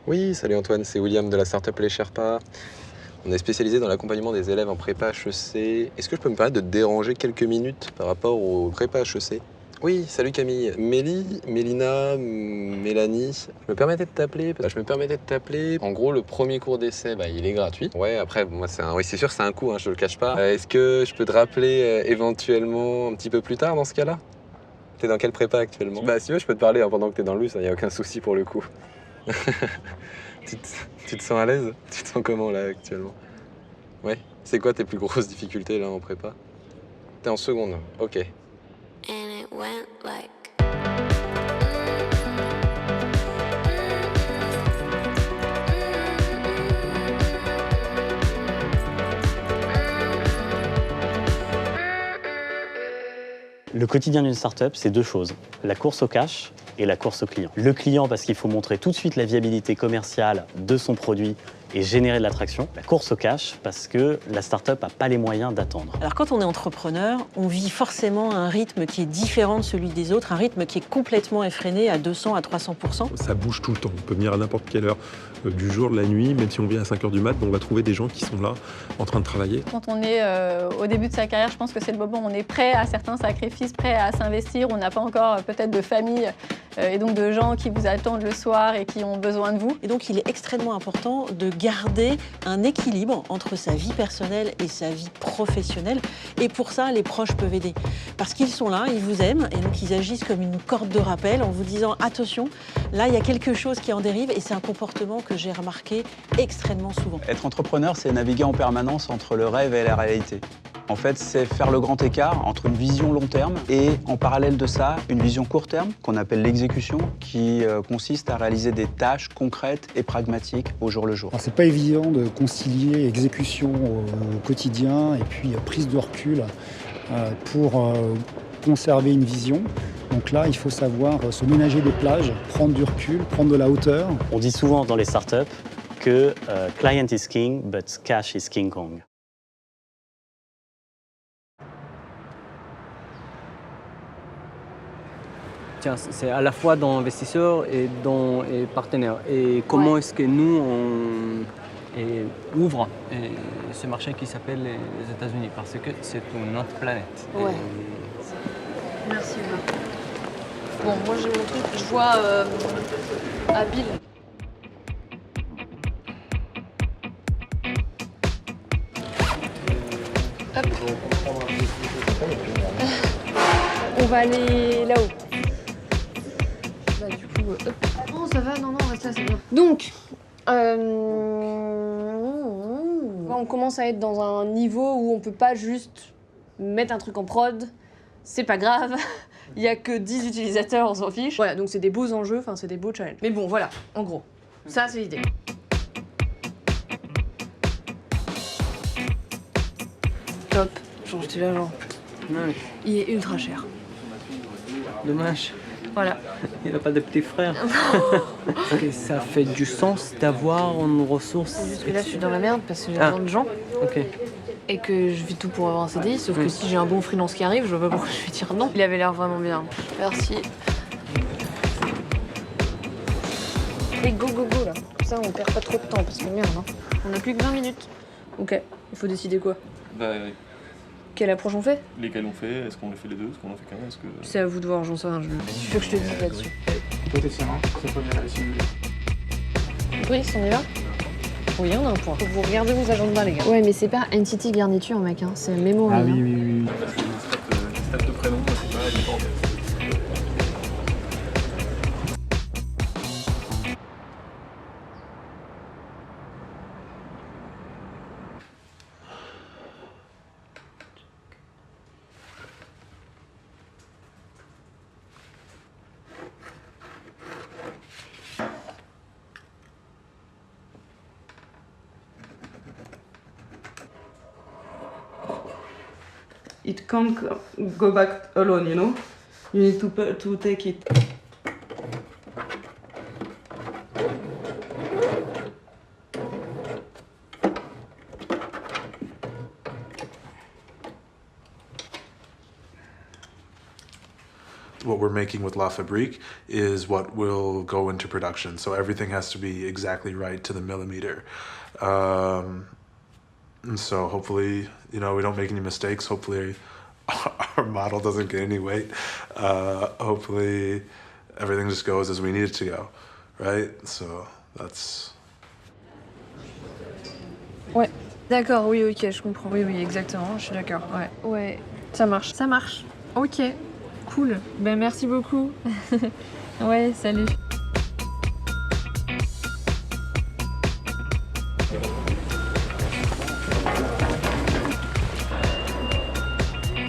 Oui, salut Antoine, c'est William de la startup Les Sherpas. On est spécialisé dans l'accompagnement des élèves en prépa HEC. Est-ce que je peux me permettre de te déranger quelques minutes par rapport au prépa HEC? Oui, salut Camille. Mélie, Mélina, Mélanie. Je me permettais de t'appeler. En gros, le premier cours d'essai, il est gratuit. Ouais, après, moi, oui, c'est sûr, c'est un coût, hein, je te le cache pas. Est-ce que je peux te rappeler éventuellement un petit peu plus tard dans ce cas-là? T'es dans quelle prépa actuellement? Bah, si tu veux, je peux te parler hein, pendant que t'es dans le bus, y a aucun souci pour le coup. Tu te, tu te sens à l'aise? Tu te sens comment là actuellement? Ouais. C'est quoi tes plus grosses difficultés là en prépa? T'es en seconde, ok. And it went like Le quotidien d'une startup, c'est deux choses, la course au cash et la course au client. Le client parce qu'il faut montrer tout de suite la viabilité commerciale de son produit et générer de l'attraction. La course au cash parce que la startup n'a pas les moyens d'attendre. Alors quand on est entrepreneur, on vit forcément à un rythme qui est différent de celui des autres, un rythme qui est complètement effréné à 200 à 300%. Ça bouge tout le temps, on peut venir à n'importe quelle heure du jour, de la nuit, même si on vient à 5h du mat, on va trouver des gens qui sont là en train de travailler. Quand on est au début de sa carrière, je pense que c'est le moment où on est prêt à certains sacrifices, prêt à s'investir, on n'a pas encore peut-être de famille et donc de gens qui vous attendent le soir et qui ont besoin de vous. Et donc il est extrêmement important de garder un équilibre entre sa vie personnelle et sa vie professionnelle. Et pour ça, les proches peuvent aider. Parce qu'ils sont là, ils vous aiment, et donc ils agissent comme une corde de rappel en vous disant attention, là il y a quelque chose qui en dérive, et c'est un comportement que j'ai remarqué extrêmement souvent. Être entrepreneur, c'est naviguer en permanence entre le rêve et la réalité. En fait, c'est faire le grand écart entre une vision long terme et, en parallèle de ça, une vision court terme qu'on appelle l'exécution, qui consiste à réaliser des tâches concrètes et pragmatiques au jour le jour. C'est pas évident de concilier exécution au quotidien et puis prise de recul pour conserver une vision. Donc là, il faut savoir se ménager des plages, prendre du recul, prendre de la hauteur. On dit souvent dans les startups que client is king, but cash is King Kong. Tiens, c'est à la fois dans investisseurs et dans partenaires. Et comment est-ce que nous, on ouvre ce marché qui s'appelle les États-Unis? Parce que c'est une autre planète. Ouais. Merci, Hugo. Bon, moi j'ai mon truc, je vois Bill. Hop. On va aller là-haut. Bah du coup, hop. Non, ça va, non, reste là, c'est bien. Donc, on commence à être dans un niveau où on peut pas juste mettre un truc en prod, c'est pas grave. Il y a que 10 utilisateurs, on s'en fiche. Voilà, donc c'est des beaux enjeux, enfin c'est des beaux challenges. Mais bon, voilà, en gros, ça c'est l'idée. Top, genre j'étais là genre, Ouais. il est ultra cher. Dommage. Voilà. Il n'a pas de petit frère. Est-ce que ça fait du sens d'avoir une ressource? C'est juste que là je suis dans la merde parce que j'ai besoin de gens. Ok. Et que je vis tout pour avoir un CDI, sauf que si j'ai un bon freelance qui arrive, je vois pas pourquoi je vais dire non. Il avait l'air vraiment bien. Merci. Et go go go là. Ça on perd pas trop de temps parce que merde hein. On a plus que 20 minutes. Ok, il faut décider quoi? Quelle approche on fait? Lesquels on fait? Est-ce qu'on les fait les deux? Est-ce qu'on en fait qu'un? C'est à vous de voir, j'en sais rien. Je veux que je te dise là-dessus. Côté serein, c'est pas bien la simulée. Brice, on y va? Oui, on a un point. Faut que vous regardez vos agendas, les gars. Ouais, mais c'est pas entity garniture, mec, hein. C'est memory. Ah oui. Parce que les stats de prénom, c'est pas en tête. It can't go back alone, you know? You need to take it. what we're making with La Fabrique is what will go into production. So everything has to be exactly right to the millimeter. And so hopefully, you know, we don't make any mistakes. Hopefully our model doesn't gain any weight. Hopefully everything just goes as we need it to go, right? So that's... Ouais, d'accord, oui, ok, je comprends. Oui, oui, exactement, je suis d'accord, ouais. Ouais, ça marche. Ça marche. Ok, cool. Ben merci beaucoup. Ouais, salut.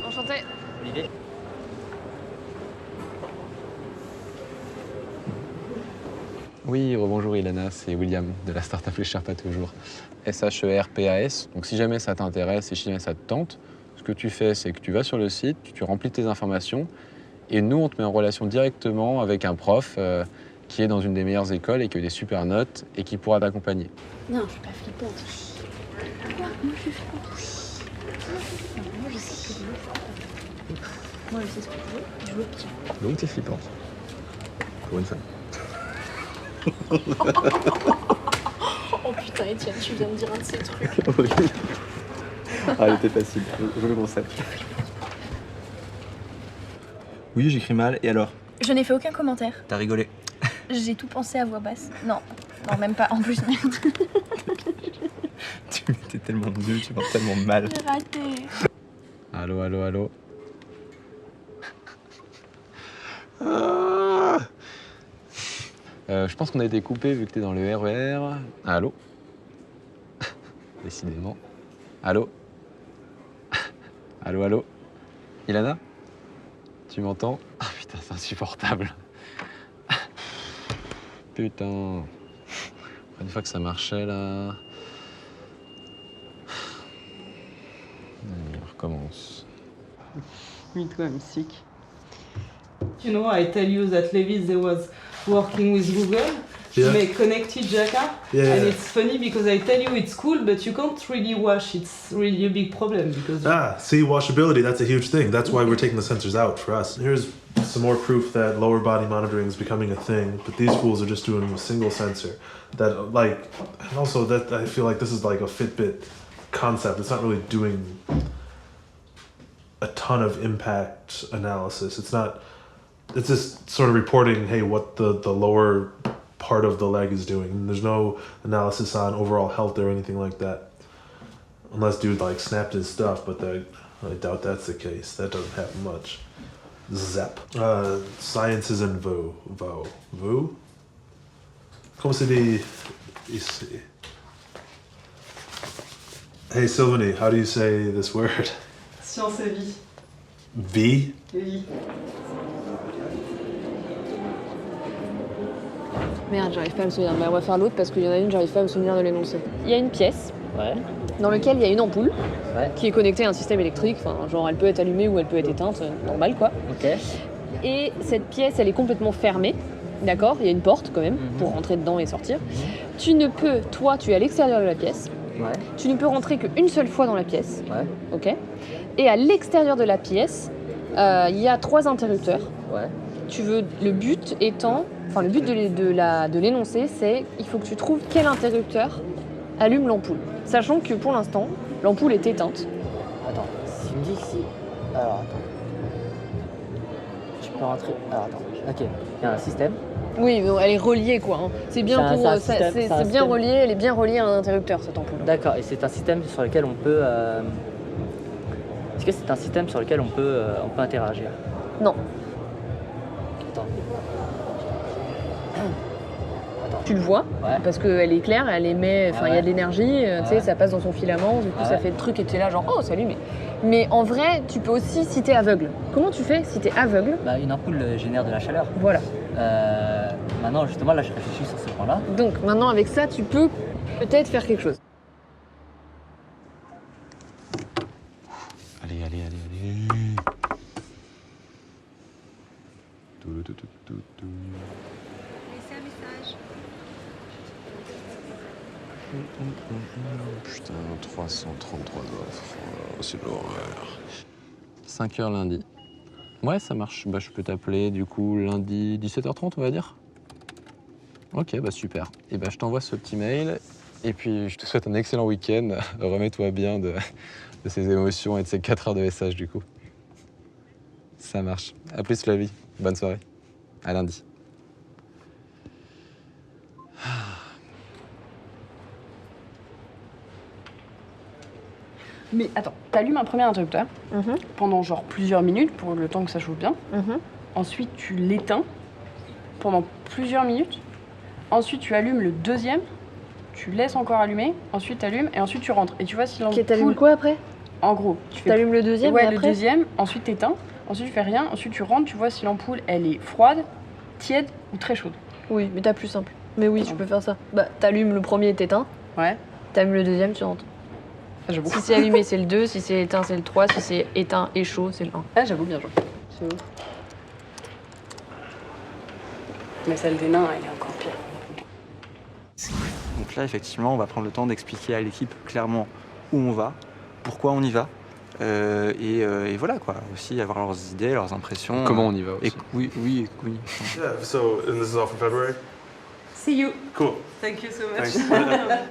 Enchantée. Olivier. Oui, rebonjour Ilana, c'est William de la startup Les Sherpas toujours. SHERPAS. Donc si jamais ça t'intéresse et si jamais ça te tente, ce que tu fais, c'est que tu vas sur le site, tu remplis tes informations et nous, on te met en relation directement avec un prof qui est dans une des meilleures écoles et qui a eu des super notes et qui pourra t'accompagner. Non, je suis pas flippante. Quoi? Moi, je suis flippante. Moi, je sais ce que je veux. Moi, je sais ce que je veux. Je veux petit. Donc t'es flippante. Pour une fois. Oh putain, Étienne, tu viens de dire un de ces trucs. Ah, elle était facile, je le concept. Oui, j'écris mal, et alors? Je n'ai fait aucun commentaire. T'as rigolé. J'ai tout pensé à voix basse. Non, non, même pas. En plus, merde. Tu t'es tellement nul, tu parles tellement mal. J'ai raté. Allô, allô, allô. Je pense qu'on a été coupé vu que t'es dans le RER. Allô? Décidément. Allô? Allô, allô? Ilana? Tu m'entends? Ah putain, c'est insupportable. Putain. Une fois que ça marchait là. Allez, on recommence. Me too, I'm sick. You know, I tell you that Levis, they was working with Google to make connected Jacka. Yeah. And it's funny because I tell you it's cool, but you can't really wash. It's really a big problem because... See, washability, that's a huge thing. That's why we're taking the sensors out for us. Here's some more proof that lower body monitoring is becoming a thing, but these fools are just doing a single sensor. That, like, and also that I feel like this is like a Fitbit concept. It's not really doing a ton of impact analysis. It's just sort of reporting, hey, what the lower part of the leg is doing. And there's no analysis on overall health or anything like that. Unless dude like snapped his stuff, but I doubt that's the case. That doesn't happen much. Zap. Science is in VU. VU? Comment se dit ici? Hey Sylvanie, how do you say this word? Science et vie. V? Oui. Merde, j'arrive pas à me souvenir. Mais on va faire l'autre parce qu'il y en a une, j'arrive pas à me souvenir de l'énoncé. Il y a une pièce dans laquelle il y a une ampoule qui est connectée à un système électrique. Enfin, genre, elle peut être allumée ou elle peut être éteinte, normal quoi. Ok. Et cette pièce, elle est complètement fermée. D'accord? Il y a une porte quand même pour rentrer dedans et sortir. Tu ne peux, toi, tu es à l'extérieur de la pièce. Tu ne peux rentrer qu'une seule fois dans la pièce. Ok? Et à l'extérieur de la pièce, il y a 3 interrupteurs. Tu veux, le but étant, enfin le but de l'énoncé, c'est il faut que tu trouves quel interrupteur allume l'ampoule. Sachant que pour l'instant, l'ampoule est éteinte. Attends, si tu me dis ici. Alors attends. Tu peux rentrer. Alors attends. Ok, il y a un système. Oui, mais elle est reliée quoi. Hein. C'est bien pour. C'est bien relié, elle est bien reliée à un interrupteur cette ampoule. D'accord, et c'est un système sur lequel on peut. Est-ce que c'est un système sur lequel on peut interagir? Non. Attends. Tu le vois, parce qu'elle est claire, elle émet, enfin il y a de l'énergie, tu sais, ça passe dans son filament, du coup ça fait le truc et tu es là genre oh c'est allumé. Mais en vrai, tu peux aussi si t'es aveugle. Comment tu fais si t'es aveugle? Bah, une ampoule génère de la chaleur. Voilà. Maintenant justement là je réfléchis sur ce point-là. Donc maintenant avec ça tu peux peut-être faire quelque chose. Allez. Laissez un message. Putain, 333 offres. Oh, c'est l'horreur. 5h lundi. Ouais, ça marche. Bah, je peux t'appeler du coup lundi 17h30, on va dire. Ok, bah super. Et bah, je t'envoie ce petit mail. Et puis, je te souhaite un excellent week-end. Remets-toi bien de ces émotions et de ces 4 heures de message, du coup. Ça marche. À plus, Flavie. Bonne soirée. À lundi. Mais attends, t'allumes un premier interrupteur pendant genre plusieurs minutes pour le temps que ça chauffe bien. Ensuite, tu l'éteins pendant plusieurs minutes. Ensuite, tu allumes le deuxième. Tu laisses encore allumer. Ensuite, t'allumes et ensuite tu rentres. Et tu vois si l'ampoule... Ok, t'allumes quoi après? En gros, t'allumes le deuxième ouais, et après le deuxième. Ensuite, t'éteins. Ensuite, tu fais rien. Ensuite, tu rentres. Tu vois si l'ampoule, elle est froide, tiède ou très chaude. Oui, mais t'as plus simple. Mais oui, tu peux faire ça. Bah, t'allumes le premier et t'éteins. Ouais. T'allumes le deuxième, tu rentres. Ah, j'avoue. Si c'est allumé, c'est le 2. Si c'est éteint, c'est le 3. Si c'est éteint et chaud, c'est le 1. Ah, j'avoue, bien joué. C'est ouf. Mais celle des nains, elle est encore pire. Donc là, effectivement, on va prendre le temps d'expliquer à l'équipe clairement où on va, pourquoi on y va, et voilà quoi. Aussi avoir leurs idées, leurs impressions. Comment on y va aussi. Oui. Yeah, so, and this is all for February? See you. Cool. Thank you so much. Thanks.